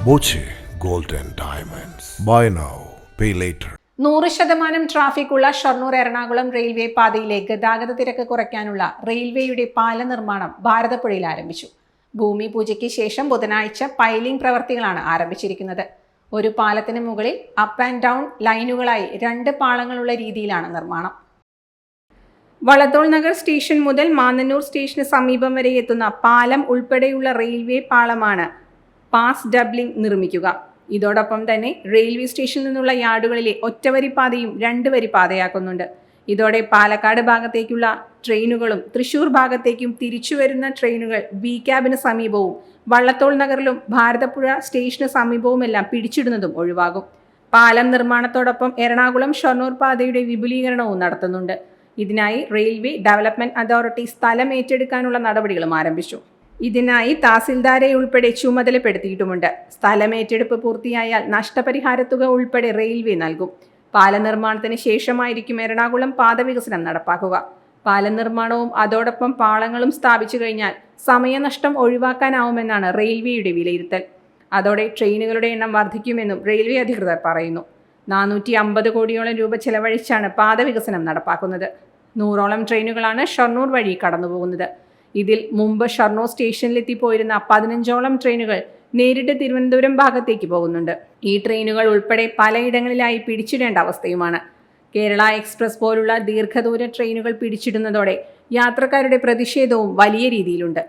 Boche gold and diamonds. Buy now, pay later. 100% traffic ഉള്ള Shoranur Ernakulam railway പാതയിലെ ഗതാഗത തിരക്ക് കുറയ്ക്കാനുള്ള റെയിൽവേയുടെ പാല നിർമ്മാണം ഭാരതപ്പുഴയിൽ ആരംഭിച്ചു. ഭൂമി പൂജയ്ക്ക് ശേഷം ബുധനാഴ്ച പൈലിംഗ് പ്രവർത്തികളാണ് ആരംഭിച്ചിരിക്കുന്നത്. ഒരു പാലത്തിന് മുകളിൽ അപ്പ് ആൻഡ് ഡൗൺ ലൈനുകളായി 2 പാളങ്ങളുള്ള രീതിയിലാണ് നിർമ്മാണം. വളത്തോൾ നഗർ സ്റ്റേഷൻ മുതൽ മാന്നന്നൂർ സ്റ്റേഷന് സമീപം വരെ എത്തുന്ന പാലം ഉൾപ്പെടെയുള്ള റെയിൽവേ പാളമാണ് പാസ് ഡബ്ലിംഗ് നിർമ്മിക്കുക. ഇതോടൊപ്പം തന്നെ റെയിൽവേ സ്റ്റേഷനിൽ നിന്നുള്ള യാർഡുകളിലെ ഒറ്റവരി പാതയും 2 വരി പാതയാക്കുന്നുണ്ട്. ഇതോടെ പാലക്കാട് ഭാഗത്തേക്കുള്ള ട്രെയിനുകളും തൃശൂർ ഭാഗത്തേക്കും തിരിച്ചുവരുന്ന ട്രെയിനുകൾ ബി ക്യാബിന് സമീപവും വള്ളത്തോൾ നഗറിലും ഭാരതപ്പുഴ സ്റ്റേഷന് സമീപവുമെല്ലാം പിടിച്ചിടുന്നതും ഒഴിവാകും. പാലം നിർമ്മാണത്തോടൊപ്പം എറണാകുളം ഷൊർണൂർ പാതയുടെ വിപുലീകരണവും നടത്തുന്നുണ്ട്. ഇതിനായി റെയിൽവേ ഡെവലപ്മെന്റ് അതോറിറ്റി സ്ഥലം ഏറ്റെടുക്കാനുള്ള നടപടികളും ആരംഭിച്ചു. ഇതിനായി തഹസിൽദാരെ ഉൾപ്പെടെ ചുമതലപ്പെടുത്തിയിട്ടുമുണ്ട്. സ്ഥലമേറ്റെടുപ്പ് പൂർത്തിയായാൽ നഷ്ടപരിഹാരത്തുക ഉൾപ്പെടെ റെയിൽവേ നൽകും. പാല നിർമ്മാണത്തിന് ശേഷമായിരിക്കും എറണാകുളം പാത വികസനം നടപ്പാക്കുക. പാല നിർമ്മാണവും അതോടൊപ്പം പാളങ്ങളും സ്ഥാപിച്ചു കഴിഞ്ഞാൽ സമയനഷ്ടം ഒഴിവാക്കാനാവുമെന്നാണ് റെയിൽവേയുടെ വിലയിരുത്തൽ. അതോടെ ട്രെയിനുകളുടെ എണ്ണം വർദ്ധിക്കുമെന്നും റെയിൽവേ അധികൃതർ പറയുന്നു. 450 കോടിയോളം രൂപ ചെലവഴിച്ചാണ് പാത വികസനം നടപ്പാക്കുന്നത്. 100ഓളം ട്രെയിനുകളാണ് ഷൊർണൂർ വഴി കടന്നുപോകുന്നത്. ഇതിൽ മുമ്പ് ഷൊർണൂർ സ്റ്റേഷനിലെത്തിപ്പോയിരുന്ന 15ഓളം ട്രെയിനുകൾ നേരിട്ട് തിരുവനന്തപുരം ഭാഗത്തേക്ക് പോകുന്നുണ്ട്. ഈ ട്രെയിനുകൾ ഉൾപ്പെടെ പലയിടങ്ങളിലായി പിടിച്ചിടേണ്ട അവസ്ഥയുമാണ്. കേരള എക്സ്പ്രസ് പോലുള്ള ദീർഘദൂര ട്രെയിനുകൾ പിടിച്ചിടുന്നതോടെ യാത്രക്കാരുടെ പ്രതിഷേധവും വലിയ രീതിയിലുണ്ട്.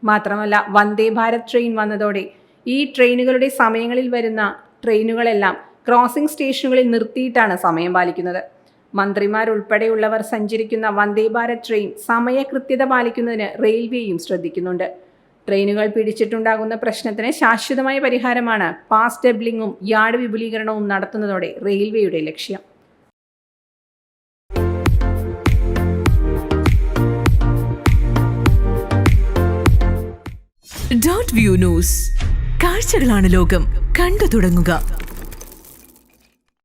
മാത്രമല്ല, വന്ദേ ഭാരത് ട്രെയിൻ വന്നതോടെ ഈ ട്രെയിനുകളുടെ സമയങ്ങളിൽ വരുന്ന ട്രെയിനുകളെല്ലാം ക്രോസിംഗ് സ്റ്റേഷനുകളിൽ നിർത്തിയിട്ടാണ് സമയം പാലിക്കുന്നത്. മന്ത്രിമാരുൾപ്പെടെയുള്ളവർ സഞ്ചരിക്കുന്ന വന്ദേ ഭാരത് ട്രെയിൻ സമയകൃത്യത പാലിക്കുന്നതിന് റെയിൽവേയും ശ്രദ്ധിക്കുന്നുണ്ട്. ട്രെയിനുകൾ പിടിച്ചിട്ടുണ്ടാകുന്ന പ്രശ്നത്തിന് ശാശ്വതമായ പരിഹാരമാണ് പാസ് ഡബ്ലിംഗും യാർഡ് വിപുലീകരണവും നടത്തുന്നതോടെ റെയിൽവേയുടെ ലക്ഷ്യം. Dot view news. കാഴ്ചകളാണ് ലോകം. കണ്ടു തുടങ്ങുക.